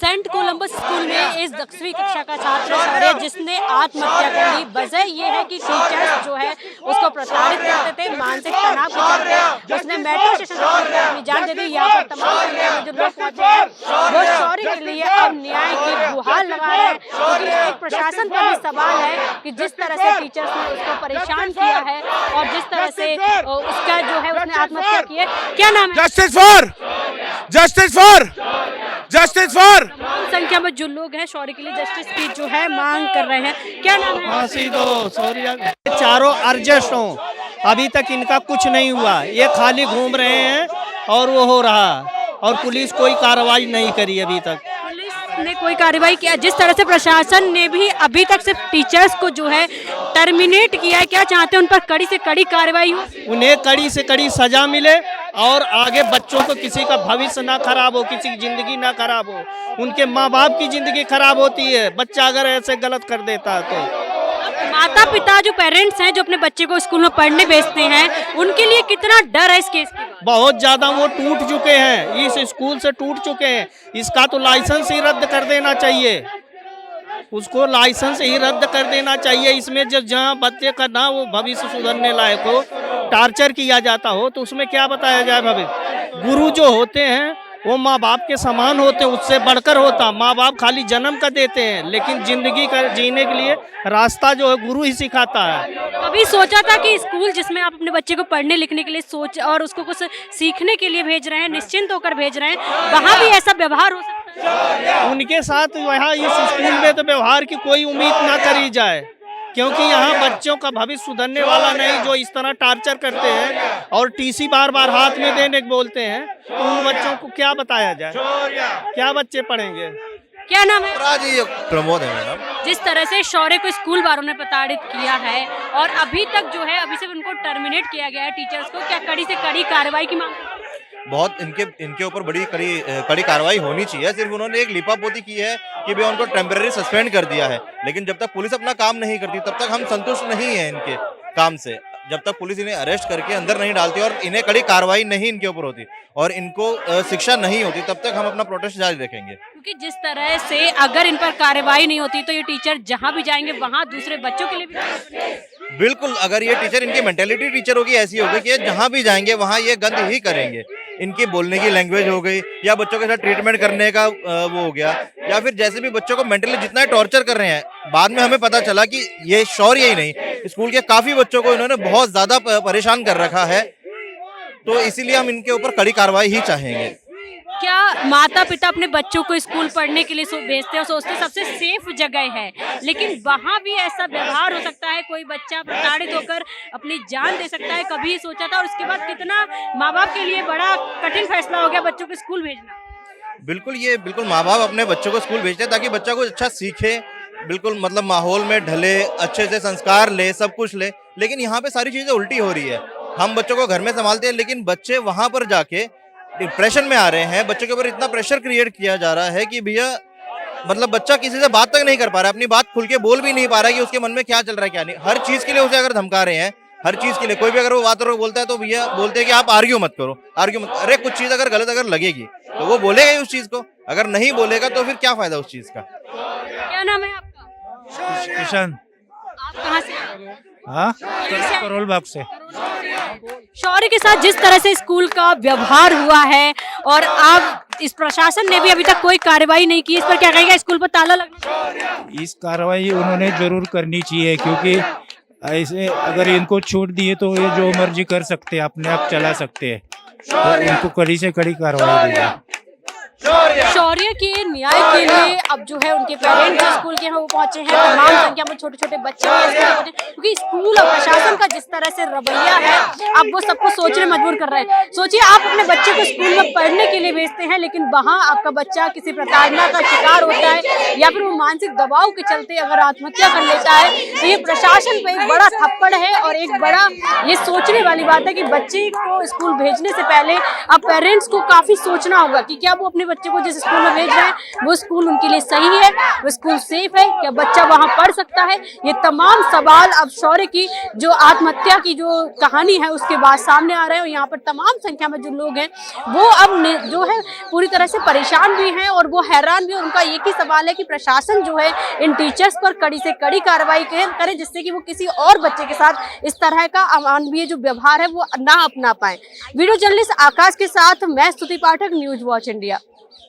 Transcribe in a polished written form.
Saint Columbus school में इस 10वीं कक्षा का छात्र शौर्य जिसने आत्महत्या कर ली। वजह ये है कि टीचर्स जो है उसको प्रताड़ित करते थे, मानसिक तनाव के चलते उसने मेट्रो स्टेशन पर अपनी जान दे दी। यहाँ पर तमाम जो लोग पहुंचे हैं वो शौर्य के लिए अब न्याय की गुहार लगा रहे हैं, क्योंकि एक प्रशासन पर भी सवाल है कि जिस तरह से टीचर्स ने उसको परेशान किया है और जिस तरह से उसका जो है उसने आत्महत्या की है। क्या नाम है? Justice for justice for justice for संख्या में जो लोग हैं शौर्य के लिए जस्टिस की जो है मांग कर रहे हैं। क्या नाम है? फांसी दो शौर्य। चारों अर्जेस्ट हों, अभी तक इनका कुछ नहीं हुआ, ये खाली घूम रहे हैं और वो हो रहा, और पुलिस कोई कार्रवाई नहीं करी अभी तक। पुलिस ने कोई कार्रवाई किया? जिस तरह से प्रशासन ने भी अभी तक सिर्फ टीचर्स को जो है टर्मिनेट किया है, क्या चाहते हैं उन पर कड़ी से कड़ी कार्रवाई हो? उन्हें कड़ी से कड़ी सजा मिले और आगे बच्चों को किसी का भविष्य ना खराब हो, किसी की जिंदगी ना खराब हो। उनके माँ बाप की जिंदगी खराब होती है बच्चा अगर ऐसे गलत कर देता है तो। माता पिता जो पेरेंट्स हैं जो अपने बच्चे को स्कूल में पढ़ने भेजते हैं उनके लिए कितना डर है इस केस की? बहुत ज्यादा वो टूट चुके हैं, इस स्कूल से टूट चुके हैं। इसका तो लाइसेंस ही रद्द कर देना चाहिए, उसको लाइसेंस ही रद्द कर देना चाहिए। इसमें जब जहाँ बच्चे का ना वो भविष्य सुधरने लायक हो, टार्चर किया जाता हो तो उसमें क्या बताया जाए भविष्य। गुरु जो होते हैं वो माँ बाप के समान होते हैं, उससे बढ़कर होता। माँ बाप खाली जन्म का देते हैं, लेकिन जिंदगी का जीने के लिए रास्ता जो है गुरु ही सिखाता है। कभी सोचा था कि स्कूल जिसमें आप अपने बच्चे को पढ़ने लिखने के लिए सोच और उसको कुछ सीखने के लिए भेज रहे हैं, निश्चिंत होकर भेज रहे हैं, वहाँ भी ऐसा व्यवहार हो सकता है? उनके साथ यहाँ इस स्कूल में तो व्यवहार की कोई उम्मीद ना करी जाए, क्योंकि यहाँ बच्चों का भविष्य सुधरने वाला नहीं। जो इस तरह टार्चर करते हैं और टीसी बार बार हाथ में देने को बोलते हैं, तो उन बच्चों को क्या बताया जाए, क्या बच्चे पढ़ेंगे? क्या नाम है? प्रमोद है मैडम। जिस तरह से शौर्य को स्कूल वालों ने प्रताड़ित किया है और अभी तक जो है अभी से उनको टर्मिनेट किया गया है टीचर्स को, क्या कड़ी से कड़ी कार्रवाई की मांग? बहुत इनके ऊपर बड़ी कड़ी कार्रवाई होनी चाहिए। सिर्फ उन्होंने एक लिपापोती की है कि भैया उनको टेम्परेरी सस्पेंड कर दिया है, लेकिन जब तक पुलिस अपना काम नहीं करती तब तक हम संतुष्ट नहीं है इनके काम से। जब तक पुलिस इन्हें अरेस्ट करके अंदर नहीं डालती और इन्हें कड़ी कार्रवाई नहीं इनके ऊपर होती और इनको शिक्षा नहीं होती, तब तक हम अपना प्रोटेस्ट जारी रखेंगे। क्योंकि जिस तरह से अगर इन पर कार्रवाई नहीं होती तो ये टीचर जहां भी जाएंगे वहां दूसरे बच्चों के लिए भी बिल्कुल, अगर ये टीचर, इनकी मेंटेलिटी टीचर होगी ऐसी होगी कि जहां भी जाएंगे वहां ये गंद ही करेंगे। इनकी बोलने की लैंग्वेज हो गई या बच्चों के साथ ट्रीटमेंट करने का वो हो गया, या फिर जैसे भी बच्चों को मेंटली जितना टॉर्चर कर रहे हैं। बाद में हमें पता चला कि ये शौर्य ही नहीं, स्कूल के काफी बच्चों को इन्होंने बहुत ज्यादा परेशान कर रखा है, तो इसीलिए हम इनके ऊपर कड़ी कार्रवाई ही चाहेंगे। क्या माता पिता अपने बच्चों को स्कूल पढ़ने के लिए भेजते हैं, सोचते सबसे सेफ जगह है, लेकिन वहाँ भी ऐसा व्यवहार हो सकता है, कोई बच्चा प्रताड़ित होकर अपनी जान दे सकता है। कभी सोचा था? और उसके बाद कितना माँ बाप के लिए बड़ा कठिन फैसला हो गया बच्चों को स्कूल भेजना। बिल्कुल माँ बाप अपने बच्चों को स्कूल भेजते हैं ताकि बच्चा कुछ अच्छा सीखे, बिल्कुल मतलब माहौल में ढले, अच्छे से संस्कार ले, सब कुछ ले। लेकिन यहाँ पे सारी चीजें उल्टी हो रही है। हम बच्चों को घर में संभालते हैं, लेकिन बच्चे वहां पर जाके डिप्रेशन में आ रहे हैं। बच्चों के ऊपर इतना प्रेशर क्रिएट किया जा रहा है कि भैया मतलब बच्चा किसी से बात तक नहीं कर पा रहा है, अपनी बात खुल के बोल भी नहीं पा रहा है कि उसके मन में क्या चल रहा है क्या नहीं। हर चीज के लिए उसे अगर धमका रहे हैं, हर चीज के लिए, कोई भी अगर वो बात बोलता है तो भैया बोलते हैं कि आप आर्ग्यू मत करो, आर्ग्यू मत। अरे कुछ चीज अगर गलत अगर लगेगी तो वो बोलेगा ही उस चीज को, अगर नहीं बोलेगा तो फिर क्या फायदा उस चीज का। क्या नाम है आपका? किशन। आप कहाँ से? हाँ, करोल बाग से। शौर्य के साथ जिस तरह से स्कूल का व्यवहार हुआ है और अब इस प्रशासन ने भी अभी तक कोई कार्रवाई नहीं की, इस पर क्या कहेगा? स्कूल पर ताला लगना, इस कार्रवाई उन्होंने जरूर करनी चाहिए, क्योंकि ऐसे अगर इनको छूट दिए तो ये जो मर्जी कर सकते हैं, अपने आप चला सकते हैं, तो इनको कड़ी से कड़ी कार्रवाई देगा। शौर्य के न्याय के लिए अब जो है उनके पेरेंट्स स्कूल के हैं वो पहुंचे हैं, तमाम संख्या में छोटे छोटे बच्चे हैं, क्योंकि स्कूल और प्रशासन का जिस तरह से रवैया है अब वो सबको सोचने मजबूर कर रहे हैं। सोचिए आप अपने बच्चे को स्कूल में पढ़ने के लिए भेजते हैं, लेकिन वहाँ आपका बच्चा किसी प्रताड़ना का शिकार होता है या फिर वो मानसिक दबाव के चलते अगर आत्महत्या कर लेता है, तो ये प्रशासन पे एक बड़ा थप्पड़ है और एक बड़ा ये सोचने वाली बात है कि बच्चे को स्कूल भेजने से पहले अब पेरेंट्स को काफी सोचना होगा कि क्या वो अपने बच्चे को जिस स्कूल में भेज रहे हैं वो स्कूल उनके लिए सही है, वो स्कूल सेफ है, क्या बच्चा वहां पढ़ सकता है? ये तमाम सवाल अब शौर्य की जो आत्महत्या की जो कहानी है उसके बाद सामने आ रहे हैं। और यहाँ पर तमाम संख्या में जो लोग हैं वो अब जो है पूरी तरह से परेशान भी हैं और वो हैरान भी। उनका एक ही सवाल है कि प्रशासन जो है इन टीचर्स पर कड़ी से कड़ी कार्रवाई करे, जिससे कि वो किसी और बच्चे के साथ इस तरह का अमानवीय जो व्यवहार है वो ना अपना पाए। वीडियो जर्नलिस्ट आकाश के साथ मैं स्तुति पाठक, न्यूज वॉच इंडिया।